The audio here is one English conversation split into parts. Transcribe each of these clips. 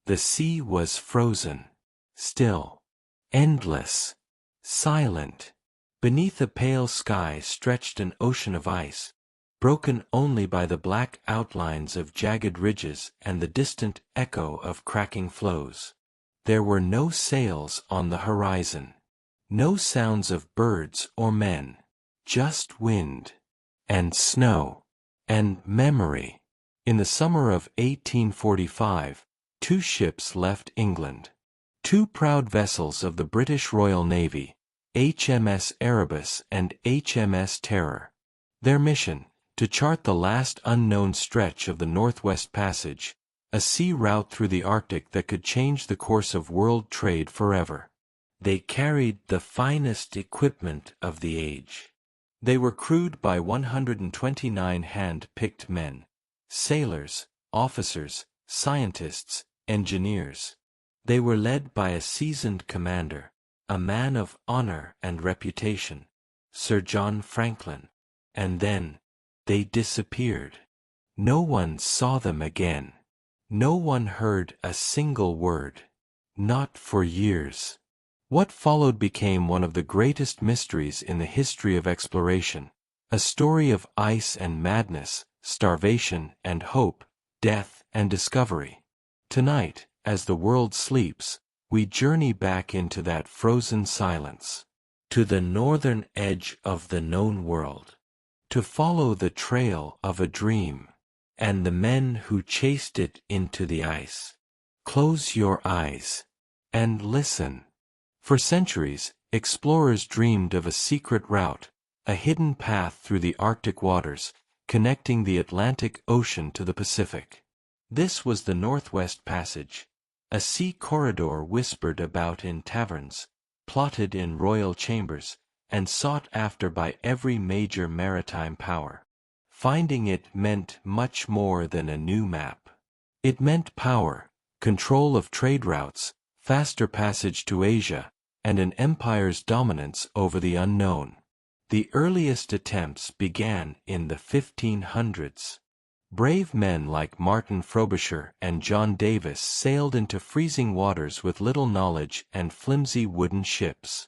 The sea was frozen, still, endless, silent. Beneath a pale sky stretched an ocean of ice, broken only by the black outlines of jagged ridges and the distant echo of cracking floes. There were no sails on the horizon, no sounds of birds or men, just wind, and snow, and memory. In the summer of 1845, 2 ships left England. 2 proud vessels of the British Royal Navy, HMS Erebus and HMS Terror. Their mission, to chart the last unknown stretch of the Northwest Passage, a sea route through the Arctic that could change the course of world trade forever. They carried the finest equipment of the age. They were crewed by 129 hand-picked men, sailors, officers, scientists, engineers. They were led by a seasoned commander, a man of honor and reputation, Sir John Franklin. And then, they disappeared. No one saw them again. No one heard a single word. Not for years. What followed became one of the greatest mysteries in the history of exploration, a story of ice and madness, starvation and hope, death and discovery. Tonight, as the world sleeps, we journey back into that frozen silence, to the northern edge of the known world, to follow the trail of a dream, and the men who chased it into the ice. Close your eyes, and listen. For centuries, explorers dreamed of a secret route, a hidden path through the Arctic waters, connecting the Atlantic Ocean to the Pacific. This was the Northwest Passage, a sea corridor whispered about in taverns, plotted in royal chambers, and sought after by every major maritime power. Finding it meant much more than a new map. It meant power, control of trade routes, faster passage to Asia, and an empire's dominance over the unknown. The earliest attempts began in the 1500s. Brave men like Martin Frobisher and John Davis sailed into freezing waters with little knowledge and flimsy wooden ships.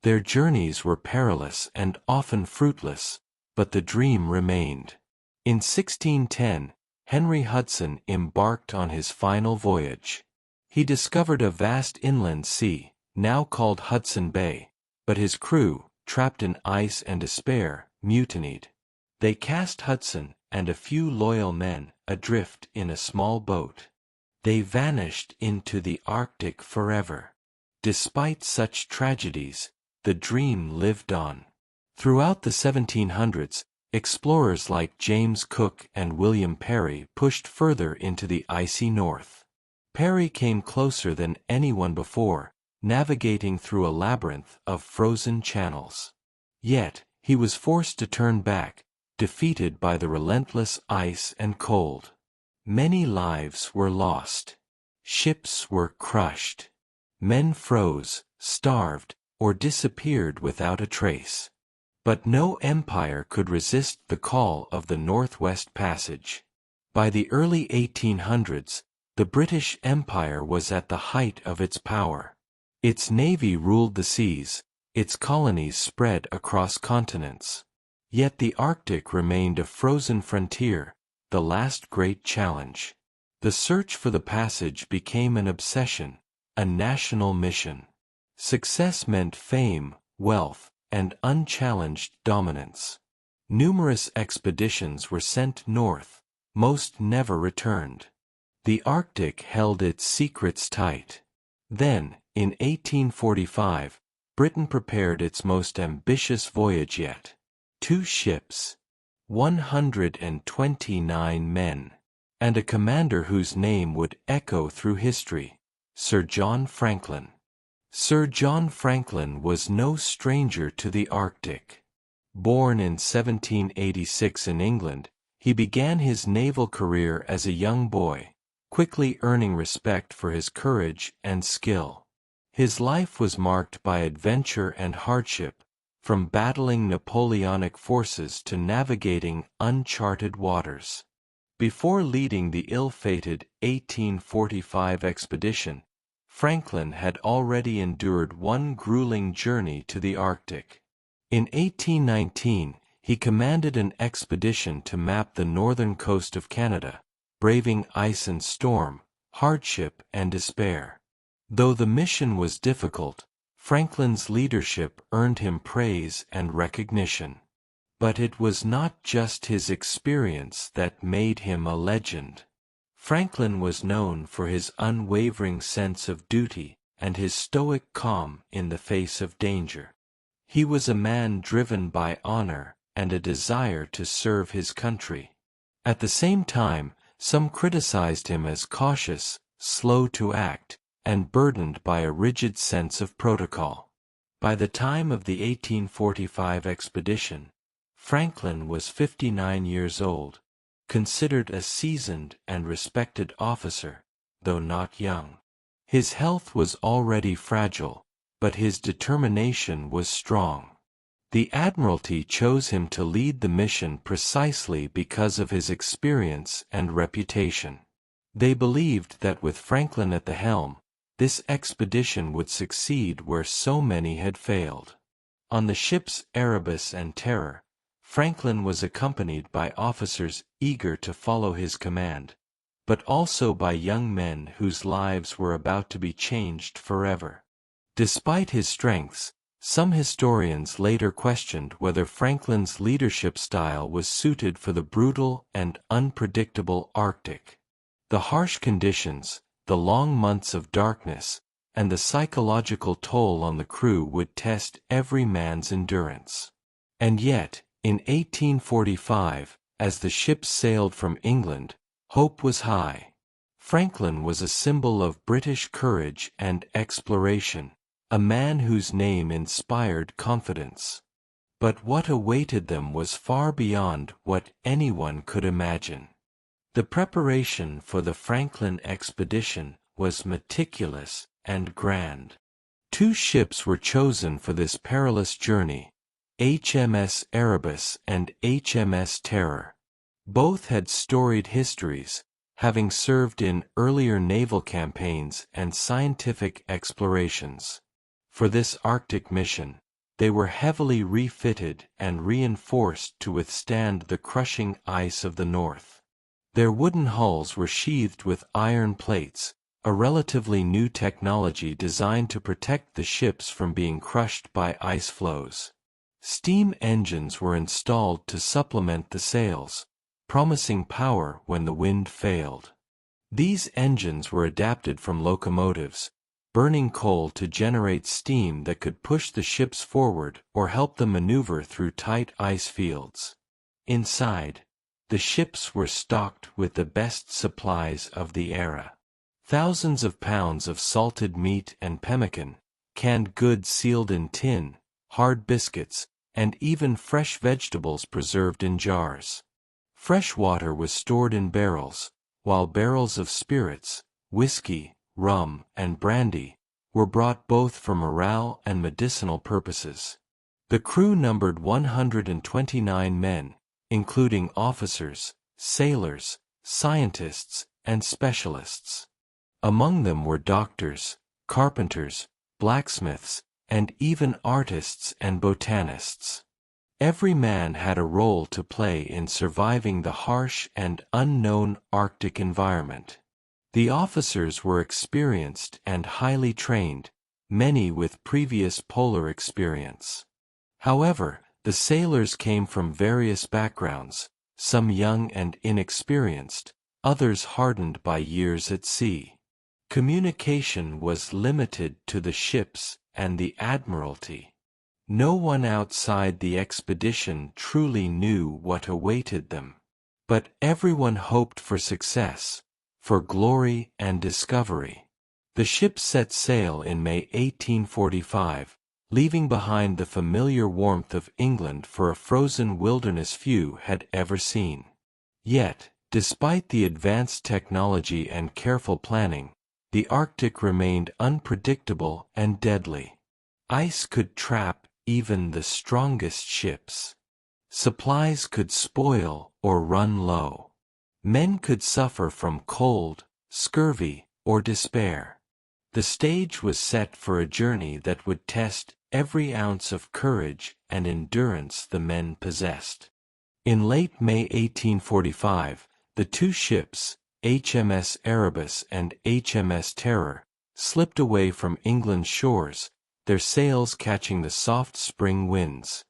Their journeys were perilous and often fruitless, but the dream remained. In 1610, Henry Hudson embarked on his final voyage. He discovered a vast inland sea, now called Hudson Bay, but his crew, trapped in ice and despair, mutinied. They cast Hudson and a few loyal men adrift in a small boat. They vanished into the Arctic forever. Despite such tragedies, the dream lived on. Throughout the 1700s, explorers like James Cook and William Parry pushed further into the icy north. Parry came closer than anyone before, navigating through a labyrinth of frozen channels. Yet, he was forced to turn back, defeated by the relentless ice and cold. Many lives were lost. Ships were crushed. Men froze, starved, or disappeared without a trace. But no empire could resist the call of the Northwest Passage. By the early 1800s, the British Empire was at the height of its power. Its navy ruled the seas, its colonies spread across continents. Yet the Arctic remained a frozen frontier, the last great challenge. The search for the passage became an obsession, a national mission. Success meant fame, wealth, and unchallenged dominance. Numerous expeditions were sent north, most never returned. The Arctic held its secrets tight. Then, in 1845, Britain prepared its most ambitious voyage yet. 2 ships, 129 men, and a commander whose name would echo through history, Sir John Franklin. Sir John Franklin was no stranger to the Arctic. Born in 1786 in England, he began his naval career as a young boy, quickly earning respect for his courage and skill. His life was marked by adventure and hardship, from battling Napoleonic forces to navigating uncharted waters. Before leading the ill-fated 1845 expedition, Franklin had already endured one grueling journey to the Arctic. In 1819, he commanded an expedition to map the northern coast of Canada, braving ice and storm, hardship and despair. Though the mission was difficult, Franklin's leadership earned him praise and recognition. But it was not just his experience that made him a legend. Franklin was known for his unwavering sense of duty and his stoic calm in the face of danger. He was a man driven by honor and a desire to serve his country. At the same time, some criticized him as cautious, slow to act, and burdened by a rigid sense of protocol. By the time of the 1845 expedition, Franklin was 59 years old, considered a seasoned and respected officer, though not young. His health was already fragile, but his determination was strong. The Admiralty chose him to lead the mission precisely because of his experience and reputation. They believed that with Franklin at the helm, this expedition would succeed where so many had failed. On the ships Erebus and Terror, Franklin was accompanied by officers eager to follow his command, but also by young men whose lives were about to be changed forever. Despite his strengths, some historians later questioned whether Franklin's leadership style was suited for the brutal and unpredictable Arctic. The harsh conditions, the long months of darkness, and the psychological toll on the crew would test every man's endurance. And yet, in 1845, as the ships sailed from England, hope was high. Franklin was a symbol of British courage and exploration, a man whose name inspired confidence. But what awaited them was far beyond what anyone could imagine. The preparation for the Franklin expedition was meticulous and grand. 2 ships were chosen for this perilous journey, HMS Erebus and HMS Terror. Both had storied histories, having served in earlier naval campaigns and scientific explorations. For this Arctic mission, they were heavily refitted and reinforced to withstand the crushing ice of the north. Their wooden hulls were sheathed with iron plates, a relatively new technology designed to protect the ships from being crushed by ice flows. Steam engines were installed to supplement the sails, promising power when the wind failed. These engines were adapted from locomotives, burning coal to generate steam that could push the ships forward or help them maneuver through tight ice fields. Inside, the ships were stocked with the best supplies of the era. Thousands of pounds of salted meat and pemmican, canned goods sealed in tin, hard biscuits, and even fresh vegetables preserved in jars. Fresh water was stored in barrels, while barrels of spirits, whiskey, rum, and brandy were brought both for morale and medicinal purposes. The crew numbered 129 men, including officers, sailors, scientists, and specialists. Among them were doctors, carpenters, blacksmiths, and even artists and botanists. Every man had a role to play in surviving the harsh and unknown Arctic environment. The officers were experienced and highly trained, many with previous polar experience. However, the sailors came from various backgrounds, some young and inexperienced, others hardened by years at sea. Communication was limited to the ships and the Admiralty. No one outside the expedition truly knew what awaited them. But everyone hoped for success, for glory and discovery. The ship set sail in May 1845, leaving behind the familiar warmth of England for a frozen wilderness few had ever seen. Yet, despite the advanced technology and careful planning, the Arctic remained unpredictable and deadly. Ice could trap even the strongest ships. Supplies could spoil or run low. Men could suffer from cold, scurvy, or despair. The stage was set for a journey that would test every ounce of courage and endurance the men possessed. In late May 1845, the two ships, HMS Erebus and HMS Terror, slipped away from England's shores, their sails catching the soft spring winds.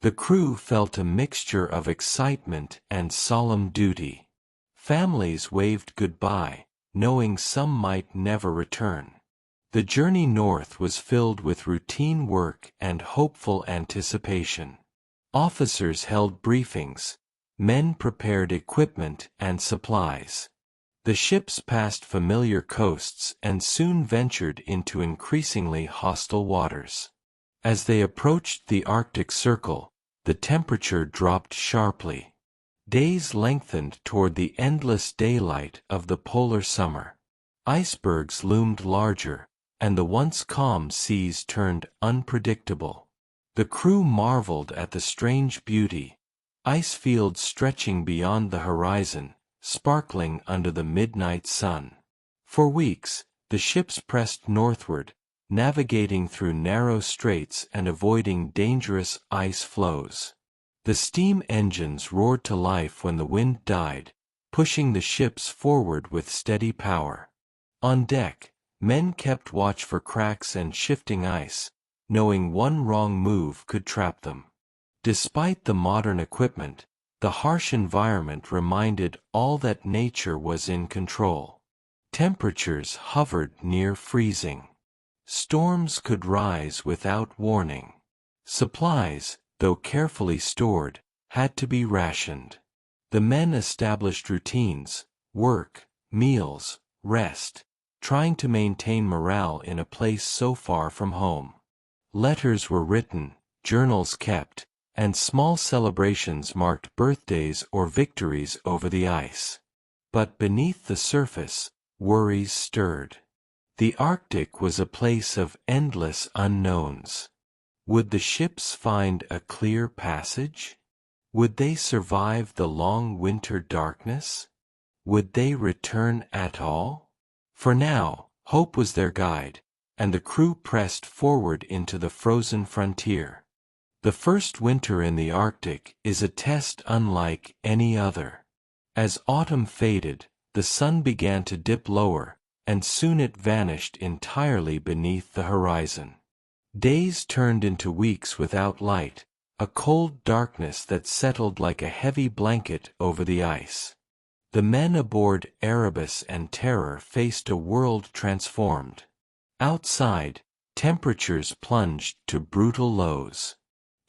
The crew felt a mixture of excitement and solemn duty. Families waved goodbye, knowing some might never return. The journey north was filled with routine work and hopeful anticipation. Officers held briefings, men prepared equipment and supplies. The ships passed familiar coasts and soon ventured into increasingly hostile waters. As they approached the Arctic Circle, the temperature dropped sharply. Days lengthened toward the endless daylight of the polar summer. Icebergs loomed larger, and the once calm seas turned unpredictable. The crew marveled at the strange beauty, ice fields stretching beyond the horizon, sparkling under the midnight sun. For weeks, the ships pressed northward, navigating through narrow straits and avoiding dangerous ice flows. The steam engines roared to life when the wind died, pushing the ships forward with steady power. On deck, men kept watch for cracks and shifting ice, knowing one wrong move could trap them. Despite the modern equipment, the harsh environment reminded all that nature was in control. Temperatures hovered near freezing. Storms could rise without warning. Supplies, though carefully stored, had to be rationed. The men established routines, work, meals, rest, trying to maintain morale in a place so far from home. Letters were written, journals kept, and small celebrations marked birthdays or victories over the ice. But beneath the surface, worries stirred. The Arctic was a place of endless unknowns. Would the ships find a clear passage? Would they survive the long winter darkness? Would they return at all? For now, hope was their guide, and the crew pressed forward into the frozen frontier. The first winter in the Arctic is a test unlike any other. As autumn faded, the sun began to dip lower, and soon it vanished entirely beneath the horizon. Days turned into weeks without light, a cold darkness that settled like a heavy blanket over the ice. The men aboard Erebus and Terror faced a world transformed. Outside, temperatures plunged to brutal lows.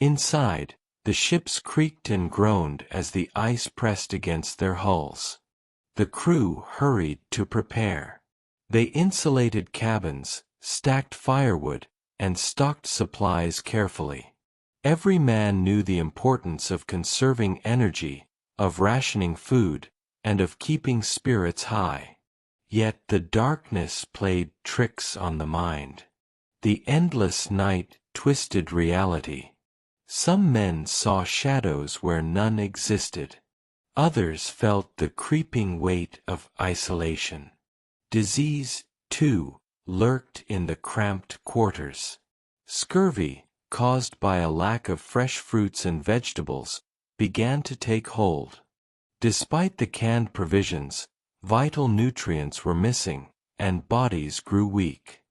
Inside, the ships creaked and groaned as the ice pressed against their hulls. The crew hurried to prepare. They insulated cabins, stacked firewood, and stocked supplies carefully. Every man knew the importance of conserving energy, of rationing food, and of keeping spirits high. Yet the darkness played tricks on the mind. The endless night twisted reality. Some men saw shadows where none existed. Others felt the creeping weight of isolation. Disease, too, lurked in the cramped quarters. Scurvy, caused by a lack of fresh fruits and vegetables, began to take hold. Despite the canned provisions, vital nutrients were missing, and bodies grew weak.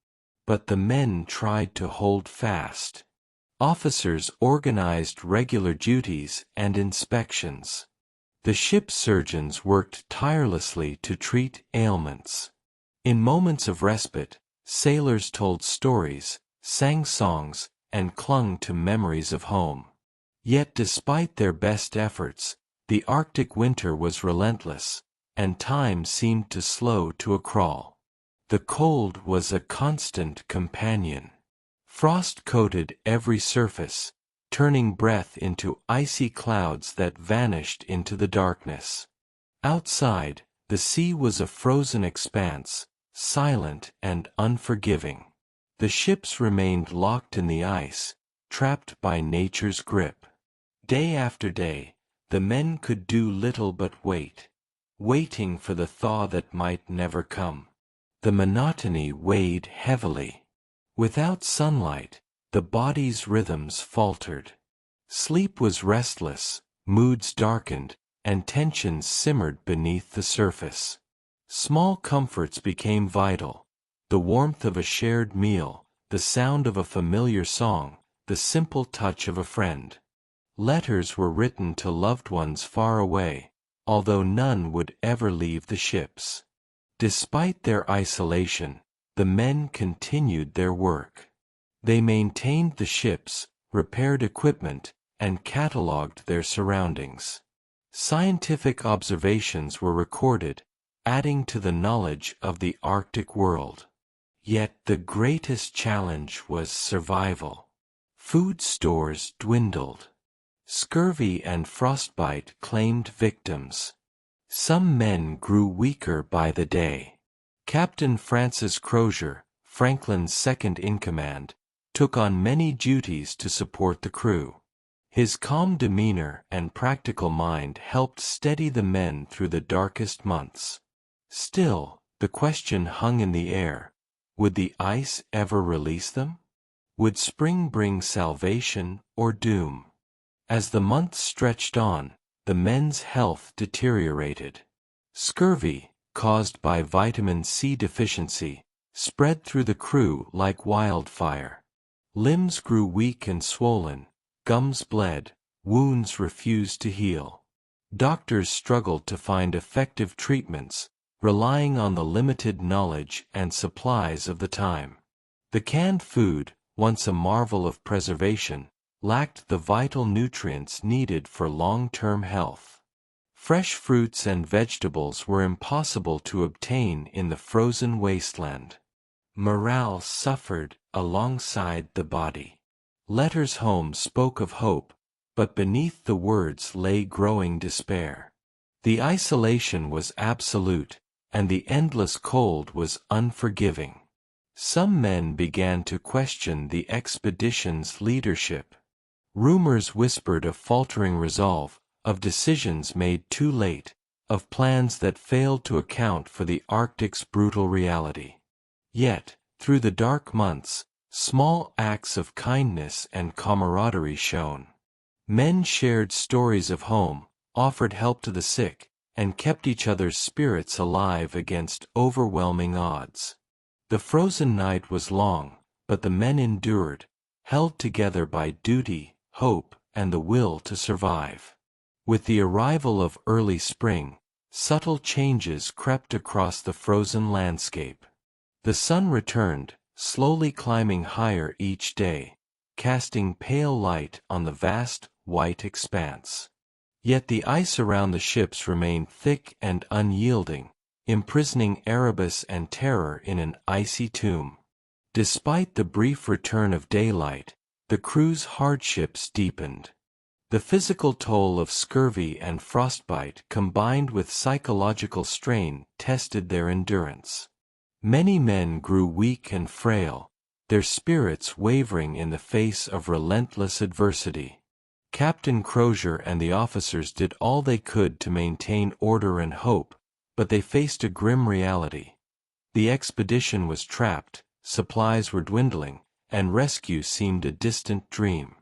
But the men tried to hold fast. Officers organized regular duties and inspections. The ship surgeons worked tirelessly to treat ailments. In moments of respite, sailors told stories, sang songs, and clung to memories of home. Yet despite their best efforts, the Arctic winter was relentless, and time seemed to slow to a crawl. The cold was a constant companion. Frost coated every surface, turning breath into icy clouds that vanished into the darkness. Outside, the sea was a frozen expanse, silent and unforgiving. The ships remained locked in the ice, trapped by nature's grip. Day after day, the men could do little but wait. waiting for the thaw that might never come. The monotony weighed heavily. Without sunlight, the body's rhythms faltered. Sleep was restless, moods darkened, and tensions simmered beneath the surface. Small comforts became vital: the warmth of a shared meal, the sound of a familiar song, the simple touch of a friend. Letters were written to loved ones far away, although none would ever leave the ships. Despite their isolation, the men continued their work. They maintained the ships, repaired equipment, and catalogued their surroundings. Scientific observations were recorded, adding to the knowledge of the Arctic world. Yet the greatest challenge was survival. Food stores dwindled. Scurvy and frostbite claimed victims. Some men grew weaker by the day. Captain Francis Crozier, Franklin's second-in-command, took on many duties to support the crew. His calm demeanor and practical mind helped steady the men through the darkest months. Still, the question hung in the air: would the ice ever release them? Would spring bring salvation or doom? As the months stretched on, the men's health deteriorated. Scurvy, caused by vitamin C deficiency, spread through the crew like wildfire. Limbs grew weak and swollen, gums bled, wounds refused to heal. Doctors struggled to find effective treatments, relying on the limited knowledge and supplies of the time. The canned food, once a marvel of preservation, lacked the vital nutrients needed for long-term health. Fresh fruits and vegetables were impossible to obtain in the frozen wasteland. Morale suffered alongside the body. Letters home spoke of hope, but beneath the words lay growing despair. The isolation was absolute, and the endless cold was unforgiving. Some men began to question the expedition's leadership. Rumors whispered of faltering resolve, of decisions made too late, of plans that failed to account for the Arctic's brutal reality. Yet, through the dark months, small acts of kindness and camaraderie shone. Men shared stories of home, offered help to the sick, and kept each other's spirits alive against overwhelming odds. The frozen night was long, but the men endured, held together by duty, hope, and the will to survive. With the arrival of early spring, subtle changes crept across the frozen landscape. The sun returned, slowly climbing higher each day, casting pale light on the vast, white expanse. Yet the ice around the ships remained thick and unyielding, imprisoning Erebus and Terror in an icy tomb. Despite the brief return of daylight, the crew's hardships deepened. The physical toll of scurvy and frostbite combined with psychological strain tested their endurance. Many men grew weak and frail, their spirits wavering in the face of relentless adversity. Captain Crozier and the officers did all they could to maintain order and hope, but they faced a grim reality. The expedition was trapped, supplies were dwindling, and rescue seemed a distant dream.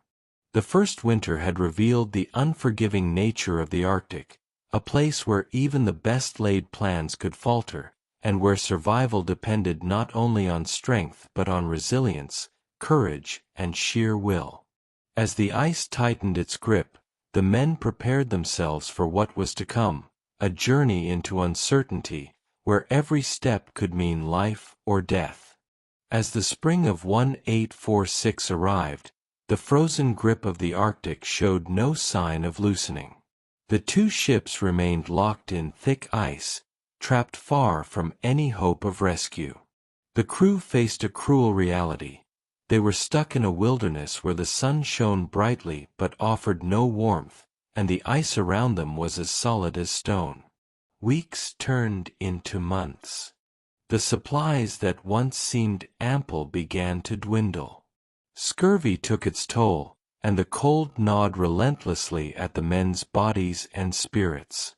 The first winter had revealed the unforgiving nature of the Arctic, a place where even the best-laid plans could falter, and where survival depended not only on strength but on resilience, courage, and sheer will. As the ice tightened its grip, the men prepared themselves for what was to come, a journey into uncertainty, where every step could mean life or death. As the spring of 1846 arrived, the frozen grip of the Arctic showed no sign of loosening. The two ships remained locked in thick ice, trapped far from any hope of rescue. The crew faced a cruel reality. They were stuck in a wilderness where the sun shone brightly but offered no warmth, and the ice around them was as solid as stone. Weeks turned into months. The supplies that once seemed ample began to dwindle. Scurvy took its toll, and the cold gnawed relentlessly at the men's bodies and spirits.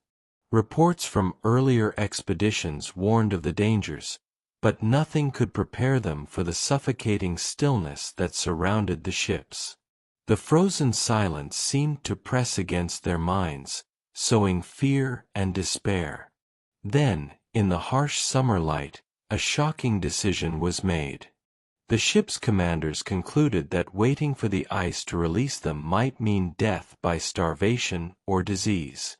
Reports from earlier expeditions warned of the dangers, but nothing could prepare them for the suffocating stillness that surrounded the ships. The frozen silence seemed to press against their minds, sowing fear and despair. Then, in the harsh summer light, a shocking decision was made. The ship's commanders concluded that waiting for the ice to release them might mean death by starvation or disease.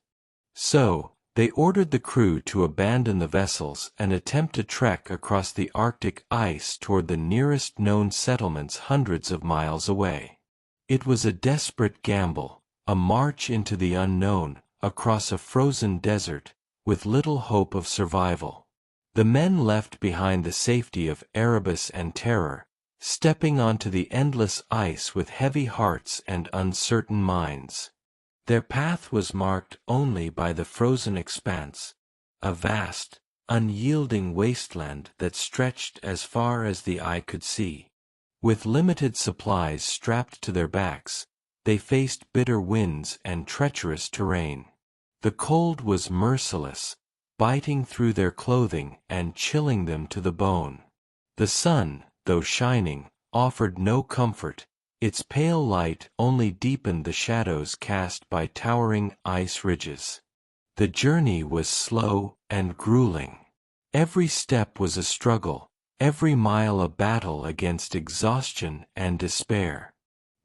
So, they ordered the crew to abandon the vessels and attempt a trek across the Arctic ice toward the nearest known settlements hundreds of miles away. It was a desperate gamble, a march into the unknown, across a frozen desert, with little hope of survival. The men left behind the safety of Erebus and Terror, stepping onto the endless ice with heavy hearts and uncertain minds. Their path was marked only by the frozen expanse, a vast, unyielding wasteland that stretched as far as the eye could see. With limited supplies strapped to their backs, they faced bitter winds and treacherous terrain. The cold was merciless, biting through their clothing and chilling them to the bone. The sun, though shining, offered no comfort. Its pale light only deepened the shadows cast by towering ice ridges. The journey was slow and grueling. Every step was a struggle, every mile a battle against exhaustion and despair.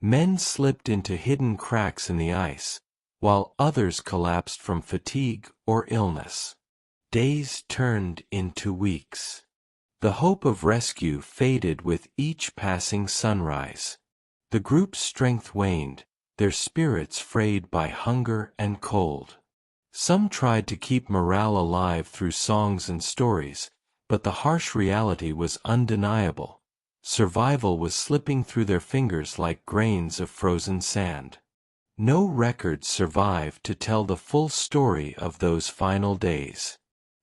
Men slipped into hidden cracks in the ice, while others collapsed from fatigue or illness. Days turned into weeks. The hope of rescue faded with each passing sunrise. The group's strength waned, their spirits frayed by hunger and cold. Some tried to keep morale alive through songs and stories, but the harsh reality was undeniable. Survival was slipping through their fingers like grains of frozen sand. No records survived to tell the full story of those final days.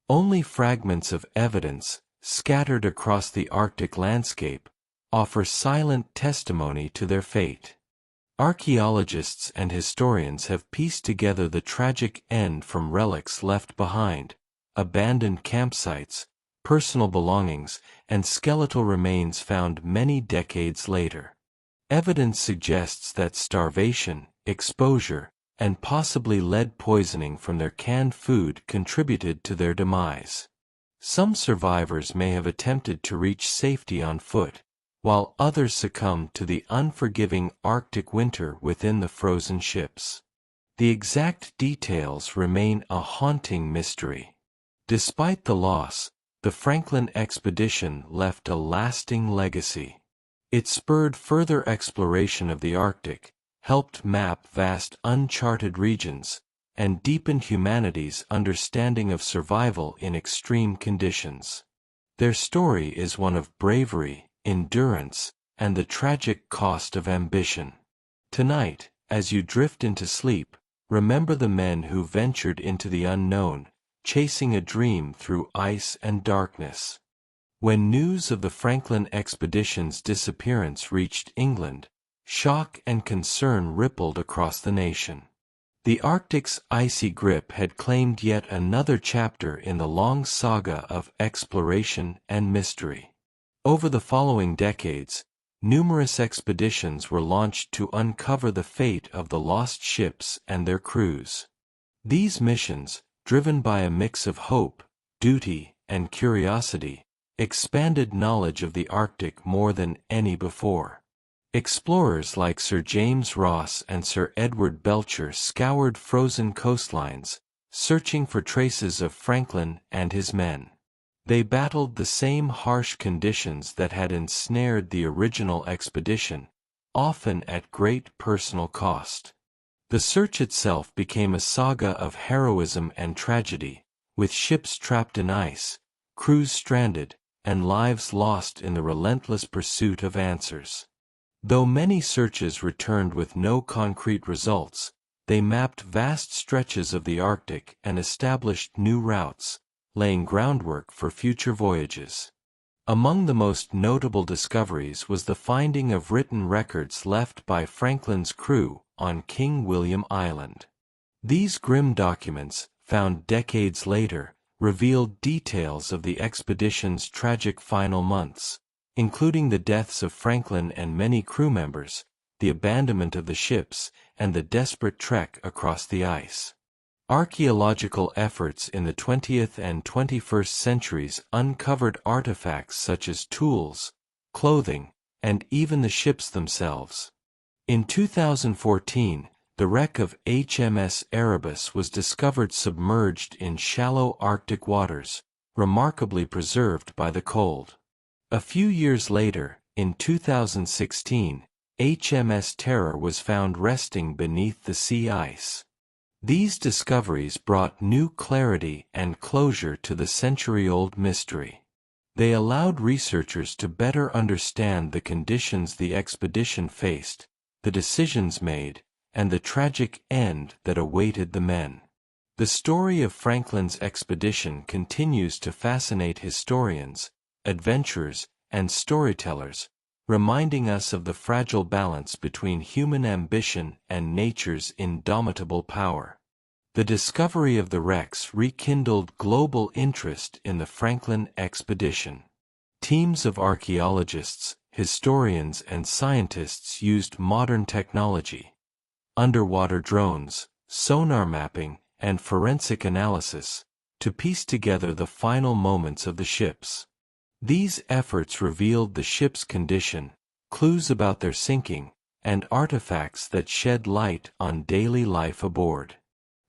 Only fragments of evidence, scattered across the Arctic landscape, offer silent testimony to their fate. Archaeologists and historians have pieced together the tragic end from relics left behind, abandoned campsites, personal belongings, and skeletal remains found many decades later. Evidence suggests that starvation, exposure, and possibly lead poisoning from their canned food contributed to their demise. Some survivors may have attempted to reach safety on foot, while others succumbed to the unforgiving Arctic winter within the frozen ships. The exact details remain a haunting mystery. Despite the loss, the Franklin expedition left a lasting legacy. It spurred further exploration of the Arctic, helped map vast uncharted regions, and deepened humanity's understanding of survival in extreme conditions. Their story is one of bravery, endurance, and the tragic cost of ambition. Tonight, as you drift into sleep, remember the men who ventured into the unknown, chasing a dream through ice and darkness. When news of the Franklin expedition's disappearance reached England, shock and concern rippled across the nation. The Arctic's icy grip had claimed yet another chapter in the long saga of exploration and mystery. Over the following decades, numerous expeditions were launched to uncover the fate of the lost ships and their crews. These missions, driven by a mix of hope, duty, and curiosity, expanded knowledge of the Arctic more than any before. Explorers like Sir James Ross and Sir Edward Belcher scoured frozen coastlines, searching for traces of Franklin and his men. They battled the same harsh conditions that had ensnared the original expedition, often at great personal cost. The search itself became a saga of heroism and tragedy, with ships trapped in ice, crews stranded, and lives lost in the relentless pursuit of answers. Though many searches returned with no concrete results, they mapped vast stretches of the Arctic and established new routes, laying groundwork for future voyages. Among the most notable discoveries was the finding of written records left by Franklin's crew on King William Island. These grim documents, found decades later, revealed details of the expedition's tragic final months, including the deaths of Franklin and many crew members, the abandonment of the ships, and the desperate trek across the ice. Archaeological efforts in the 20th and 21st centuries uncovered artifacts such as tools, clothing, and even the ships themselves. In 2014, the wreck of HMS Erebus was discovered submerged in shallow Arctic waters, remarkably preserved by the cold. A few years later, in 2016, HMS Terror was found resting beneath the sea ice. These discoveries brought new clarity and closure to the century-old mystery. They allowed researchers to better understand the conditions the expedition faced, the decisions made, and the tragic end that awaited the men. The story of Franklin's expedition continues to fascinate historians, adventurers, and storytellers, reminding us of the fragile balance between human ambition and nature's indomitable power. The discovery of the wrecks rekindled global interest in the Franklin expedition. Teams of archaeologists, historians, and scientists used modern technology, underwater drones, sonar mapping, and forensic analysis, to piece together the final moments of the ships. These efforts revealed the ship's condition, clues about their sinking, and artifacts that shed light on daily life aboard.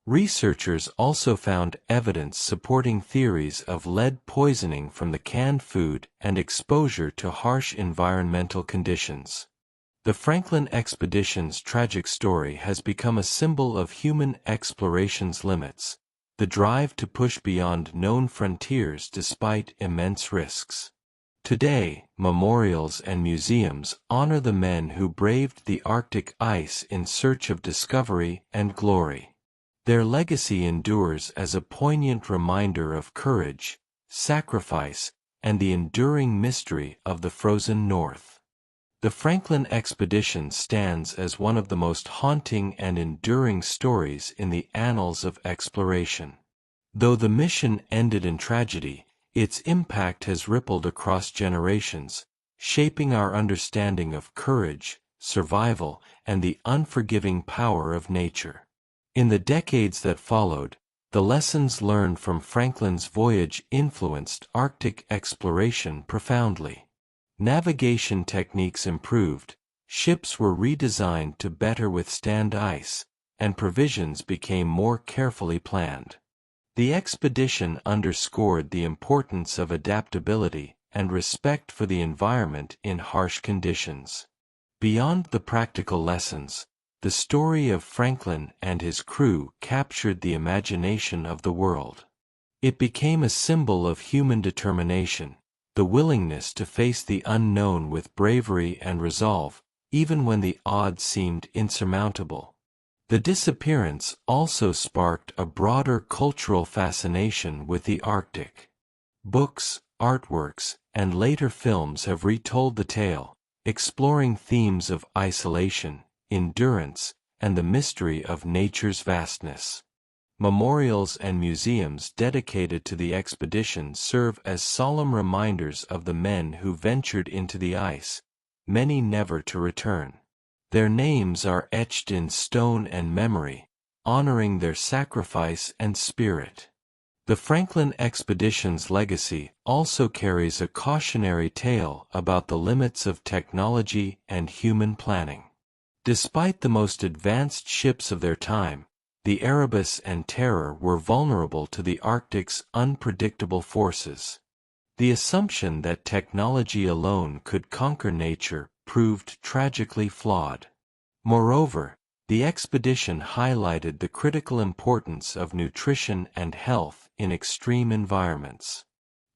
Researchers also found evidence supporting theories of lead poisoning from the canned food and exposure to harsh environmental conditions. The Franklin expedition's tragic story has become a symbol of human exploration's limits, the drive to push beyond known frontiers despite immense risks. Today, memorials and museums honor the men who braved the Arctic ice in search of discovery and glory. Their legacy endures as a poignant reminder of courage, sacrifice, and the enduring mystery of the frozen North. The Franklin expedition stands as one of the most haunting and enduring stories in the annals of exploration. Though the mission ended in tragedy, its impact has rippled across generations, shaping our understanding of courage, survival, and the unforgiving power of nature. In the decades that followed, the lessons learned from Franklin's voyage influenced Arctic exploration profoundly. Navigation techniques improved, ships were redesigned to better withstand ice, and provisions became more carefully planned. The expedition underscored the importance of adaptability and respect for the environment in harsh conditions. Beyond the practical lessons, the story of Franklin and his crew captured the imagination of the world. It became a symbol of human determination, the willingness to face the unknown with bravery and resolve, even when the odds seemed insurmountable. The disappearance also sparked a broader cultural fascination with the Arctic. Books, artworks, and later films have retold the tale, exploring themes of isolation, endurance, and the mystery of nature's vastness. Memorials and museums dedicated to the expedition serve as solemn reminders of the men who ventured into the ice, many never to return. Their names are etched in stone and memory, honoring their sacrifice and spirit. The Franklin expedition's legacy also carries a cautionary tale about the limits of technology and human planning. Despite the most advanced ships of their time, the Erebus and Terror were vulnerable to the Arctic's unpredictable forces. The assumption that technology alone could conquer nature proved tragically flawed. Moreover, the expedition highlighted the critical importance of nutrition and health in extreme environments.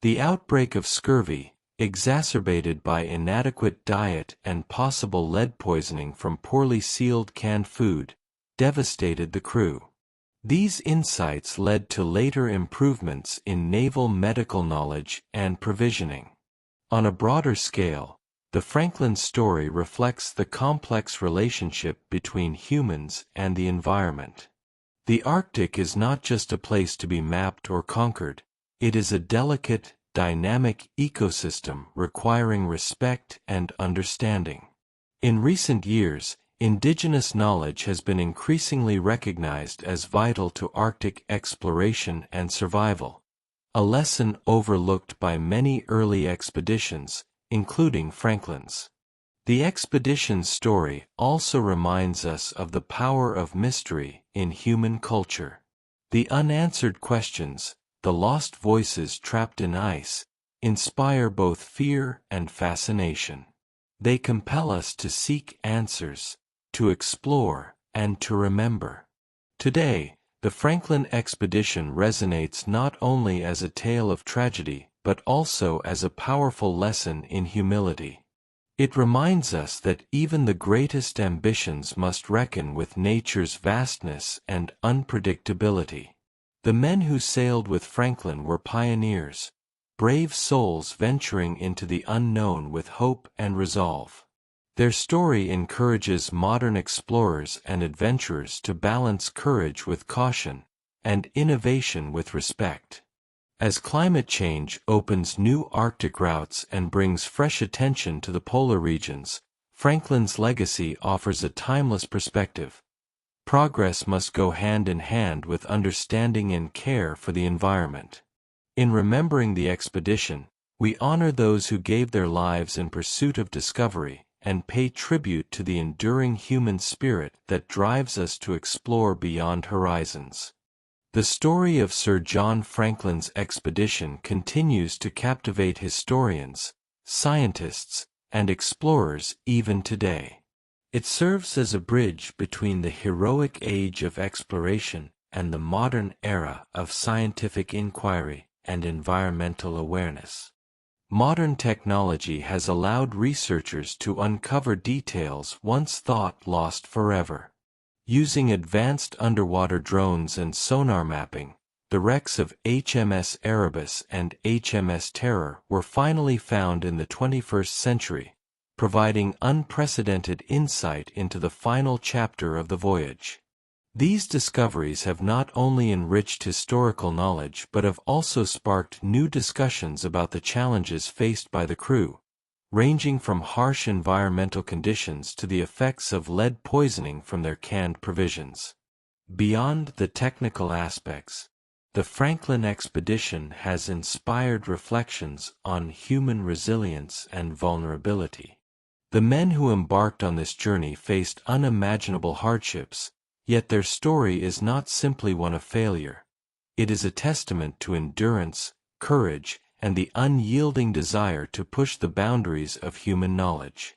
The outbreak of scurvy, exacerbated by inadequate diet and possible lead poisoning from poorly sealed canned food, devastated the crew. These insights led to later improvements in naval medical knowledge and provisioning. On a broader scale, the Franklin story reflects the complex relationship between humans and the environment. The Arctic is not just a place to be mapped or conquered, it is a delicate, dynamic ecosystem requiring respect and understanding. In recent years, indigenous knowledge has been increasingly recognized as vital to Arctic exploration and survival, a lesson overlooked by many early expeditions, including Franklin's. The expedition's story also reminds us of the power of mystery in human culture. The unanswered questions, the lost voices trapped in ice, inspire both fear and fascination. They compel us to seek answers, to explore, and to remember. Today, the Franklin expedition resonates not only as a tale of tragedy but also as a powerful lesson in humility. It reminds us that even the greatest ambitions must reckon with nature's vastness and unpredictability. The men who sailed with Franklin were pioneers, brave souls venturing into the unknown with hope and resolve. Their story encourages modern explorers and adventurers to balance courage with caution and innovation with respect. As climate change opens new Arctic routes and brings fresh attention to the polar regions, Franklin's legacy offers a timeless perspective. Progress must go hand in hand with understanding and care for the environment. In remembering the expedition, we honor those who gave their lives in pursuit of discovery and pay tribute to the enduring human spirit that drives us to explore beyond horizons. The story of Sir John Franklin's expedition continues to captivate historians, scientists, and explorers even today. It serves as a bridge between the heroic age of exploration and the modern era of scientific inquiry and environmental awareness. Modern technology has allowed researchers to uncover details once thought lost forever. Using advanced underwater drones and sonar mapping, the wrecks of HMS Erebus and HMS Terror were finally found in the 21st century, providing unprecedented insight into the final chapter of the voyage. These discoveries have not only enriched historical knowledge but have also sparked new discussions about the challenges faced by the crew, ranging from harsh environmental conditions to the effects of lead poisoning from their canned provisions. Beyond the technical aspects, the Franklin expedition has inspired reflections on human resilience and vulnerability. The men who embarked on this journey faced unimaginable hardships, yet their story is not simply one of failure. It is a testament to endurance, courage, and the unyielding desire to push the boundaries of human knowledge.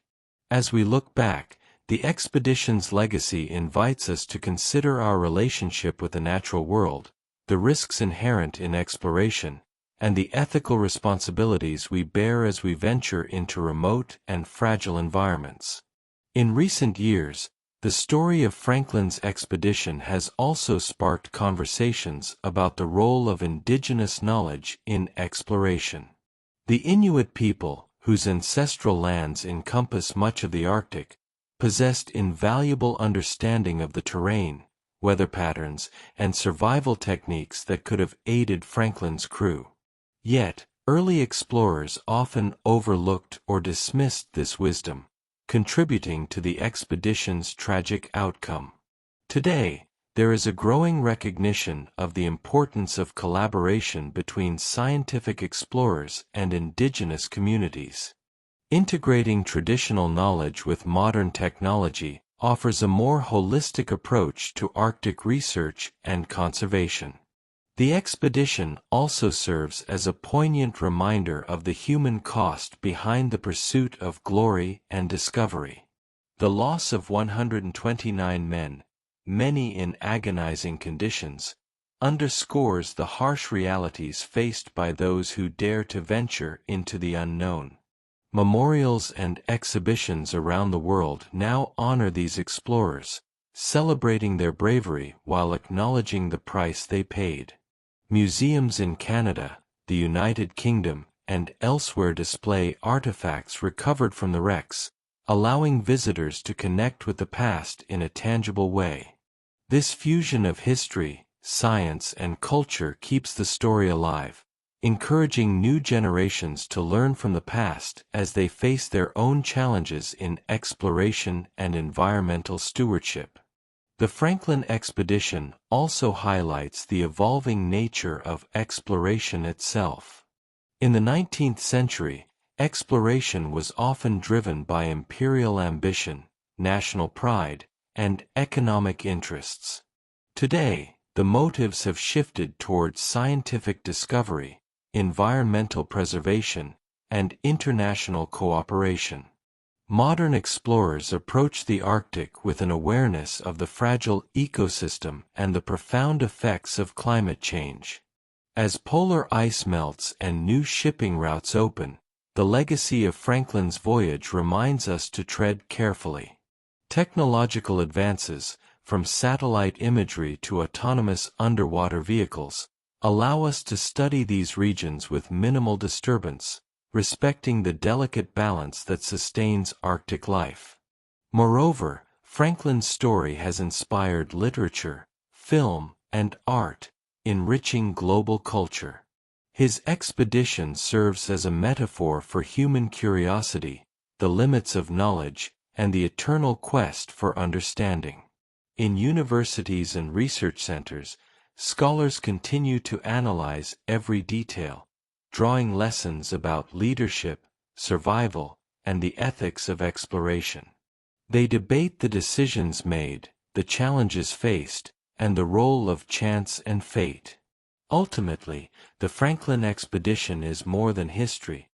As we look back, the expedition's legacy invites us to consider our relationship with the natural world, the risks inherent in exploration, and the ethical responsibilities we bear as we venture into remote and fragile environments. In recent years, the story of Franklin's expedition has also sparked conversations about the role of indigenous knowledge in exploration. The Inuit people, whose ancestral lands encompass much of the Arctic, possessed invaluable understanding of the terrain, weather patterns, and survival techniques that could have aided Franklin's crew. Yet, early explorers often overlooked or dismissed this wisdom, contributing to the expedition's tragic outcome. Today, there is a growing recognition of the importance of collaboration between scientific explorers and indigenous communities. Integrating traditional knowledge with modern technology offers a more holistic approach to Arctic research and conservation. The expedition also serves as a poignant reminder of the human cost behind the pursuit of glory and discovery. The loss of 129 men, many in agonizing conditions, underscores the harsh realities faced by those who dare to venture into the unknown. Memorials and exhibitions around the world now honor these explorers, celebrating their bravery while acknowledging the price they paid. Museums in Canada, the United Kingdom, and elsewhere display artifacts recovered from the wrecks, allowing visitors to connect with the past in a tangible way. This fusion of history, science, and culture keeps the story alive, encouraging new generations to learn from the past as they face their own challenges in exploration and environmental stewardship. The Franklin expedition also highlights the evolving nature of exploration itself. In the 19th century, exploration was often driven by imperial ambition, national pride, and economic interests. Today, the motives have shifted towards scientific discovery, environmental preservation, and international cooperation. Modern explorers approach the Arctic with an awareness of the fragile ecosystem and the profound effects of climate change. As polar ice melts and new shipping routes open, the legacy of Franklin's voyage reminds us to tread carefully. Technological advances, from satellite imagery to autonomous underwater vehicles, allow us to study these regions with minimal disturbance, respecting the delicate balance that sustains Arctic life. Moreover, Franklin's story has inspired literature, film, and art, enriching global culture. His expedition serves as a metaphor for human curiosity, the limits of knowledge, and the eternal quest for understanding. In universities and research centers, scholars continue to analyze every detail, drawing lessons about leadership, survival, and the ethics of exploration. They debate the decisions made, the challenges faced, and the role of chance and fate. Ultimately, the Franklin expedition is more than history.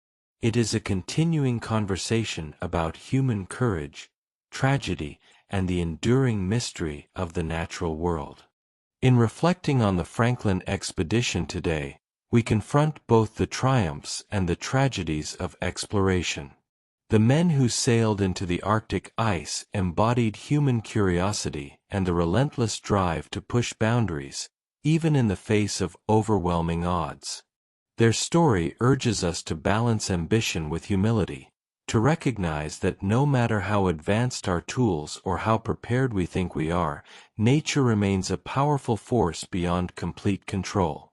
It is a continuing conversation about human courage, tragedy, and the enduring mystery of the natural world. In reflecting on the Franklin expedition today, we confront both the triumphs and the tragedies of exploration. The men who sailed into the Arctic ice embodied human curiosity and the relentless drive to push boundaries, even in the face of overwhelming odds. Their story urges us to balance ambition with humility, to recognize that no matter how advanced our tools or how prepared we think we are, nature remains a powerful force beyond complete control.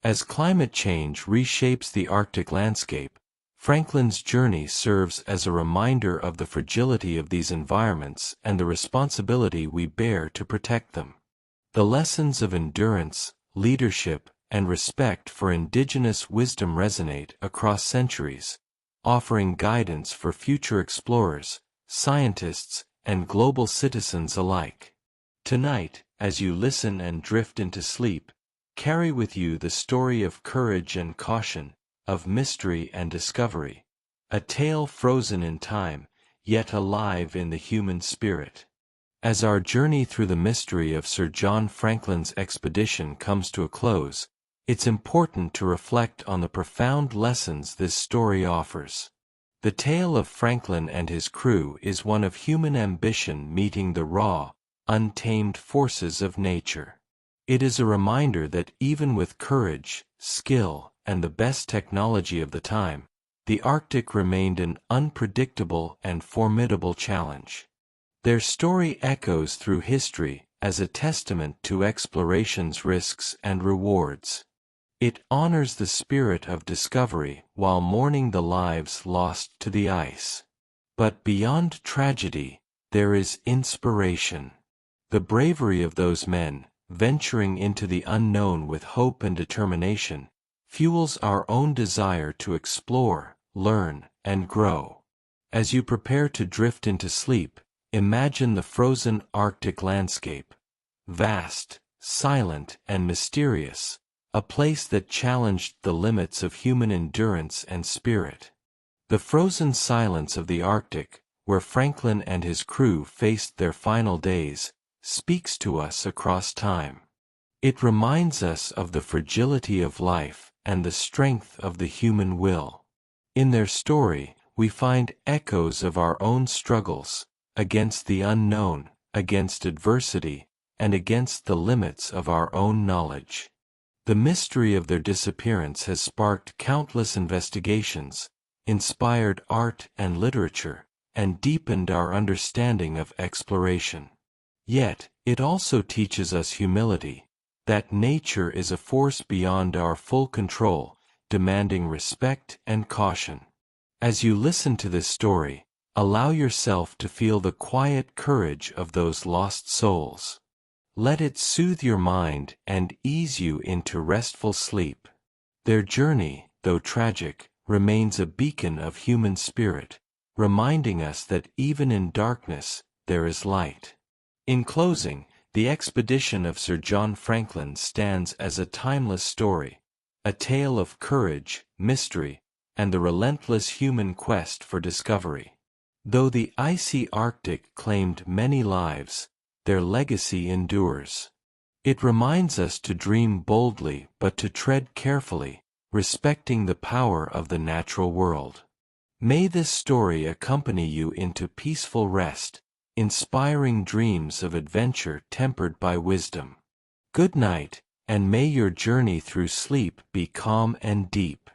As climate change reshapes the Arctic landscape, Franklin's journey serves as a reminder of the fragility of these environments and the responsibility we bear to protect them. The lessons of endurance, leadership, and respect for indigenous wisdom resonate across centuries, offering guidance for future explorers, scientists, and global citizens alike. Tonight, as you listen and drift into sleep, carry with you the story of courage and caution, of mystery and discovery, a tale frozen in time, yet alive in the human spirit. As our journey through the mystery of Sir John Franklin's expedition comes to a close, it's important to reflect on the profound lessons this story offers. The tale of Franklin and his crew is one of human ambition meeting the raw, untamed forces of nature. It is a reminder that even with courage, skill, and the best technology of the time, the Arctic remained an unpredictable and formidable challenge. Their story echoes through history as a testament to exploration's risks and rewards. It honors the spirit of discovery while mourning the lives lost to the ice. But beyond tragedy, there is inspiration. The bravery of those men, venturing into the unknown with hope and determination, fuels our own desire to explore, learn, and grow. As you prepare to drift into sleep, imagine the frozen Arctic landscape, vast, silent, and mysterious, a place that challenged the limits of human endurance and spirit. The frozen silence of the Arctic, where Franklin and his crew faced their final days, speaks to us across time. It reminds us of the fragility of life and the strength of the human will. In their story, we find echoes of our own struggles, against the unknown, against adversity, and against the limits of our own knowledge. The mystery of their disappearance has sparked countless investigations, inspired art and literature, and deepened our understanding of exploration. Yet, it also teaches us humility, that nature is a force beyond our full control, demanding respect and caution. As you listen to this story, allow yourself to feel the quiet courage of those lost souls. Let it soothe your mind and ease you into restful sleep. Their journey, though tragic, remains a beacon of human spirit, reminding us that even in darkness, there is light. In closing, the expedition of Sir John Franklin stands as a timeless story, a tale of courage, mystery, and the relentless human quest for discovery. Though the icy Arctic claimed many lives, their legacy endures. It reminds us to dream boldly but to tread carefully, respecting the power of the natural world. May this story accompany you into peaceful rest, inspiring dreams of adventure tempered by wisdom. Good night, and may your journey through sleep be calm and deep.